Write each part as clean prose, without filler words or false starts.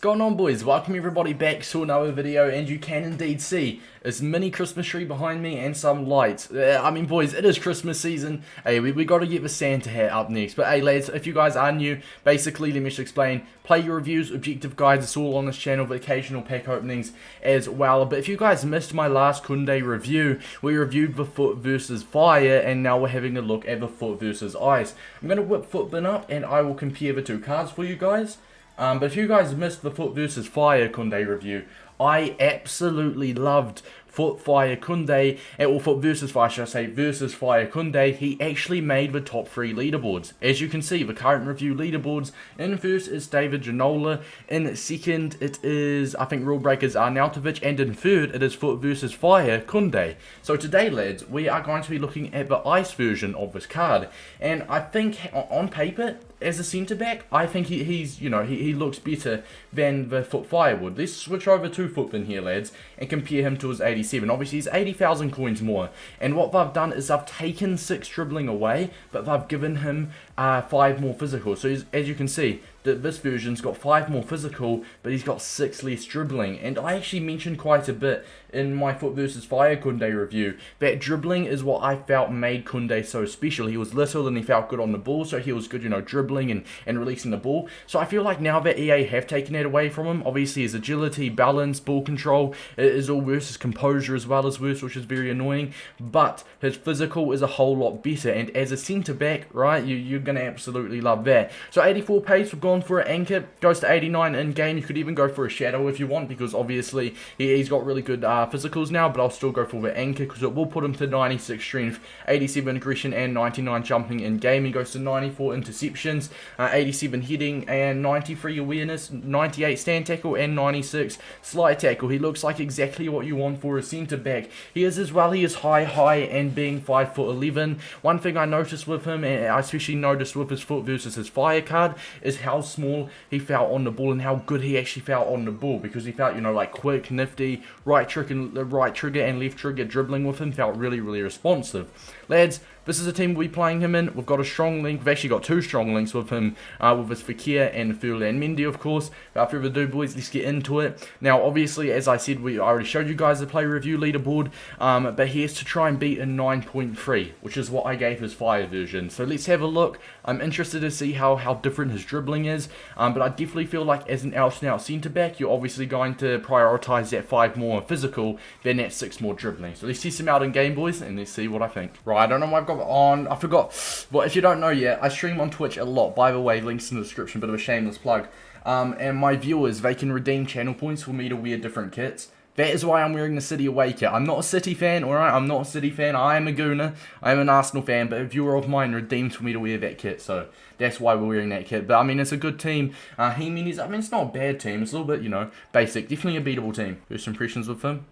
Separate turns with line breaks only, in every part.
going on, boys? Welcome everybody back to another video, and you can indeed see this mini Christmas tree behind me and some lights. I mean, boys, it is Christmas season. Hey, we got to get the Santa hat up next. But hey, lads, if you guys are new, basically, let me just explain. Player reviews, objective guides, it's all on this channel, but occasional pack openings as well. But if you guys missed my last Kounde review, we reviewed the FUT Versus Fire, and now we're having a look at the FUT Versus Ice. I'm going to whip FUTBin up, and I will compare the two cards for you guys. But if you guys missed the FUT Versus Fire Kounde review, I absolutely loved FUT Fire Kounde, or FUT Versus Fire, should I say, Versus Fire Kounde. He actually made the top 3 leaderboards. As you can see, the current review leaderboards, in first is David Ginola, in second it is, I think, Rule Breakers Arnautovic, and in third it is FUT Versus Fire Kounde. So today, lads, we are going to be looking at the ice version of this card, and I think on paper, as a centre-back, I think he looks better than the FUT Fire would. Let's switch over to FUTBin here, lads, and compare him to his 87. Obviously, he's 80,000 coins more. And what they've done is they've taken 6 dribbling away, but they've given him 5 more physical. So as you can see, this version's got 5 more physical, but he's got 6 less dribbling. And I actually mentioned quite a bit in my FUT Versus Fire Kounde review that dribbling is what I felt made Kounde so special. He was little and he felt good on the ball, so he was good, dribbling and releasing the ball. So I feel like now that EA have taken it away from him, obviously his agility, balance, ball control is all worse, his composure as well as worse, which is very annoying. But his physical is a whole lot better, and as a centre-back, right, you're going to absolutely love that. So 84 pace, we've gone for an anchor, goes to 89 in-game. You could even go for a shadow if you want, because obviously he's got really good physicals now, but I'll still go for the anchor because it will put him to 96 strength, 87 aggression, and 99 jumping in-game. He goes to 94 interceptions, 87 heading, and 93 awareness, 98 stand tackle, and 96 slide tackle. He looks like exactly what you want for a centre-back. He is as well, he is high, and being 5'11". One thing I noticed with him, and I especially noticed with his FUT Versus his Fire card, is how small he felt on the ball and how good he actually felt on the ball, because he felt, like quick, nifty, right trigger and left trigger dribbling with him, felt really, really responsive. Lads, this is a team we'll be playing him in. We've got a strong link. We've actually got 2 strong links with him, with his Fekir and Furlan Mendy, of course. Without further ado, boys, let's get into it. Now, obviously, as I said, I already showed you guys the play review leaderboard, but he has to try and beat a 9.3, which is what I gave his Fire version. So let's have a look. I'm interested to see how different his dribbling is, but I definitely feel like as an out-and-out centre-back, you're obviously going to prioritise that 5 more physical than that 6 more dribbling. So let's test him out in game, boys, and let's see what I think. Right, I don't know what I've got on. I forgot. Well, if you don't know yet, I stream on Twitch a lot. By the way, links in the description, bit of a shameless plug. And my viewers, they can redeem channel points for me to wear different kits. That is why I'm wearing the City Away kit. I'm not a City fan, alright? I'm not a City fan. I am a Gooner. I am an Arsenal fan, but a viewer of mine redeemed for me to wear that kit, so that's why we're wearing that kit. But I mean, it's a good team. It's not a bad team. It's a little bit, basic. Definitely a beatable team. First impressions with him.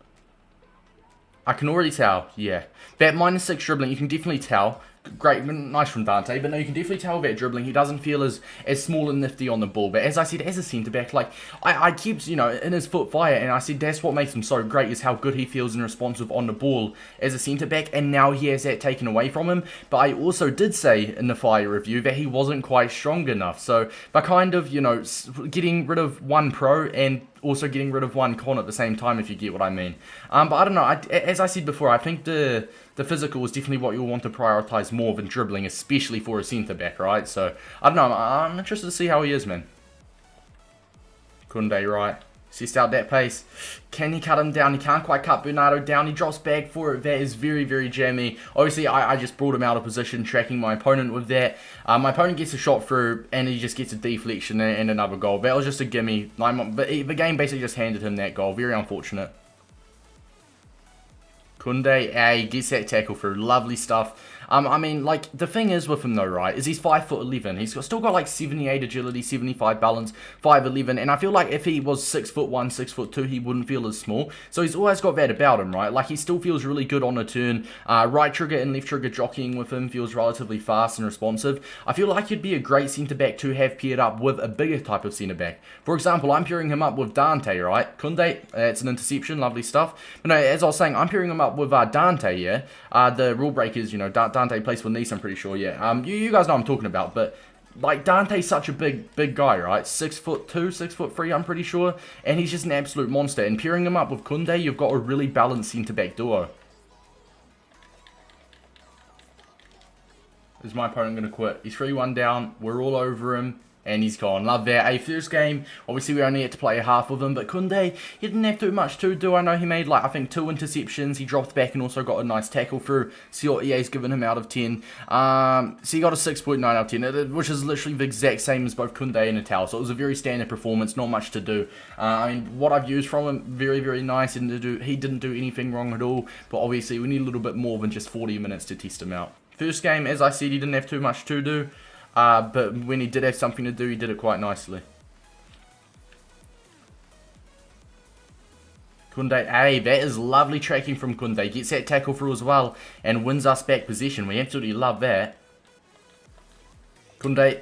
I can already tell, yeah. That -6 dribbling, you can definitely tell. Great, nice from Dante, but no, you can definitely tell that dribbling. He doesn't feel as small and nifty on the ball. But as I said, as a centre-back, like, I keep, in his FUT Fire, and I said that's what makes him so great, is how good he feels and responsive on the ball as a centre-back, and now he has that taken away from him. But I also did say in the Fire review that he wasn't quite strong enough. So, by kind of, getting rid of one pro and also getting rid of one con at the same time, if you get what I mean. But I don't know, as I said before, I think the physical is definitely what you'll want to prioritise more than dribbling, especially for a centre-back, right? So, I don't know, I'm interested to see how he is, man. Kounde, right. Assessed out that pace. Can he cut him down? He can't quite cut Bernardo down. He drops back for it. That is very, very jammy. Obviously, I just brought him out of position, tracking my opponent with that. My opponent gets a shot through, and he just gets a deflection and another goal. That was just a gimme. But the game basically just handed him that goal. Very unfortunate. Kounde, he gets that tackle through. Lovely stuff. I mean, like, the thing is with him though, right, is he's 5'11". He's still got like 78 agility, 75 balance, 5'11", and I feel like if he was 6'1", 6'2", he wouldn't feel as small. So he's always got that about him, right? Like, he still feels really good on a turn. Right trigger and left trigger jockeying with him feels relatively fast and responsive. I feel like he'd be a great centre-back to have paired up with a bigger type of centre-back. For example, I'm pairing him up with Dante, right? Kounde, it's an interception, lovely stuff. But no, as I was saying, I'm pairing him up with Dante, yeah? The rule breakers, Dante plays for Nice, I'm pretty sure, yeah. You guys know what I'm talking about, but like, Dante's such a big guy, right? 6'2", 6'3", I'm pretty sure. And he's just an absolute monster. And pairing him up with Kounde, you've got a really balanced centre-back duo. Is my opponent going to quit? He's 3-1 down. We're all over him. And he's gone. Love that. First game, obviously we only had to play a half of him, but Kounde, he didn't have too much to do. I know he made, like, I think 2 interceptions. He dropped back and also got a nice tackle through. See what EA's given him out of 10. So he got a 6.9 out of 10, which is literally the exact same as both Kounde and Natal. So it was a very standard performance, not much to do. I mean, what I've used from him, very nice. He didn't do anything wrong at all, but obviously we need a little bit more than just 40 minutes to test him out. First game, as I said, he didn't have too much to do. But when he did have something to do, he did it quite nicely. Kounde, hey, that is lovely tracking from Kounde. Gets that tackle through as well and wins us back possession. We absolutely love that. Kounde,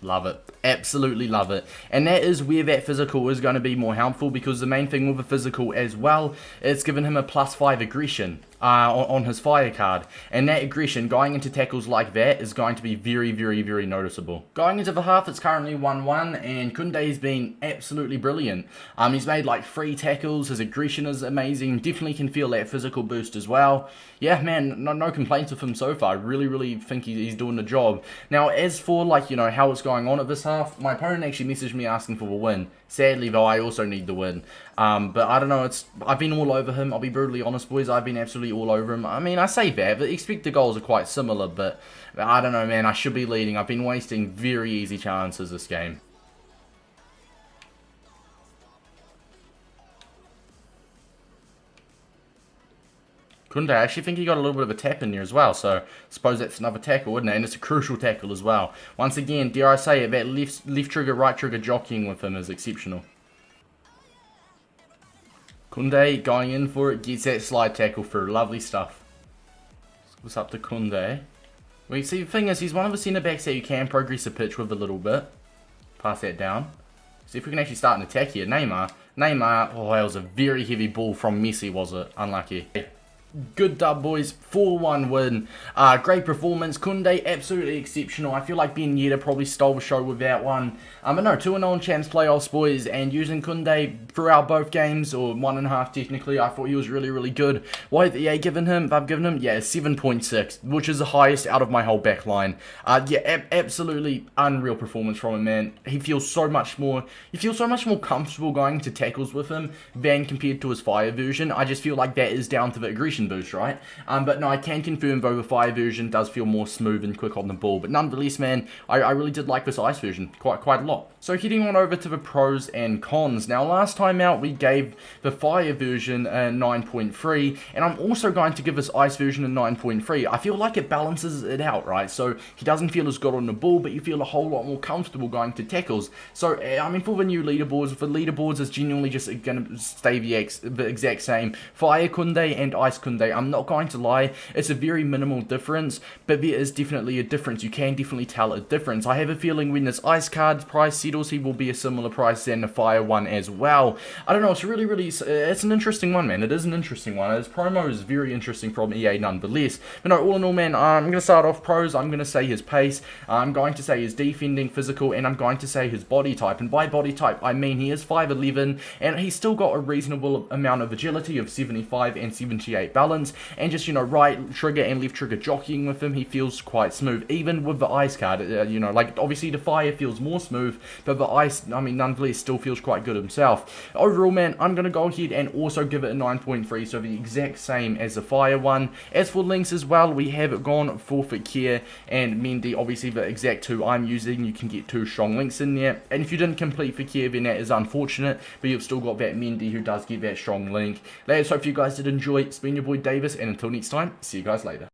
love it. Absolutely love it. And that is where that physical is going to be more helpful, because the main thing with the physical as well, it's given him a +5 aggression on his fire card. And that aggression going into tackles like that is going to be very noticeable. Going into the half, it's currently 1-1 and Kounde's been absolutely brilliant. He's made like 3 tackles. His aggression is amazing. Definitely can feel that physical boost as well. Yeah, man, no complaints with him so far. Really think he's doing the job. Now, as for, like, you know, how it's going on at this half, my opponent actually messaged me asking for the win. Sadly, though, I also need the win. But I don't know, I've been all over him. I'll be brutally honest, boys. I've been absolutely all over him. I mean, I say that, the expected goals are quite similar, but I don't know, man. I should be leading. I've been wasting very easy chances this game. Kounde, I actually think he got a little bit of a tap in there as well, so I suppose that's another tackle, isn't it? And it's a crucial tackle as well. Once again, dare I say it, that left trigger, right trigger jockeying with him is exceptional. Kounde going in for it, gets that slide tackle through. Lovely stuff. What's up to Kounde? Well, you see, the thing is, he's one of the centre-backs that you can progress the pitch with a little bit. Pass that down. See if we can actually start an attack here. Neymar, oh, that was a very heavy ball from Messi, was it? Unlucky. Good dub, boys. 4-1 win. Great performance. Kounde, absolutely exceptional. I feel like Ben Yedder probably stole the show with that one. But no, 2-0 in Champs playoffs, boys. And using Kounde throughout both games, or 1.5 technically, I thought he was really good. What have EA given him? I've given him, yeah, 7.6, which is the highest out of my whole back line. Yeah, absolutely unreal performance from him, man. He feels so much more comfortable going to tackles with him than compared to his fire version. I just feel like that is down to the aggression boost, right? But no, I can confirm though the fire version does feel more smooth and quick on the ball. But nonetheless, man, I really did like this ice version quite a lot. So heading on over to the pros and cons. Now, last time out we gave the fire version a 9.3, and I'm also going to give this ice version a 9.3. I feel like it balances it out, right? So he doesn't feel as good on the ball, but you feel a whole lot more comfortable going to tackles. So I mean, for the new leaderboards, the leaderboards is genuinely just going to stay the exact same. Fire Kounde and ice Kounde. I'm not going to lie, it's a very minimal difference, but there is definitely a difference. You can definitely tell a difference. I have a feeling when this ice card price settles, he will be a similar price than the fire one as well. I don't know, it's really, it's an interesting one, man. It is an interesting one. His promo is very interesting from EA nonetheless. But no, all in all, man, I'm going to start off pros. I'm going to say his pace, I'm going to say his defending physical, and I'm going to say his body type. And by body type, I mean he is 5'11", and he's still got a reasonable amount of agility of 75 and 78 balance. And just, you know, right trigger and left trigger jockeying with him, he feels quite smooth. Even with the ice card, you know, like obviously the fire feels more smooth, but the ice, I mean, nonetheless still feels quite good himself. Overall, man, I'm going to go ahead and also give it a 9.3, so the exact same as the fire one. As for links as well, we have gone for Fekir and Mendy, obviously the exact 2 I'm using. You can get 2 strong links in there, and if you didn't complete Fekir, then that is unfortunate, but you've still got that Mendy who does get that strong link. Lads, hope you guys did enjoy. It's been your boy Davis, and until next time, see you guys later.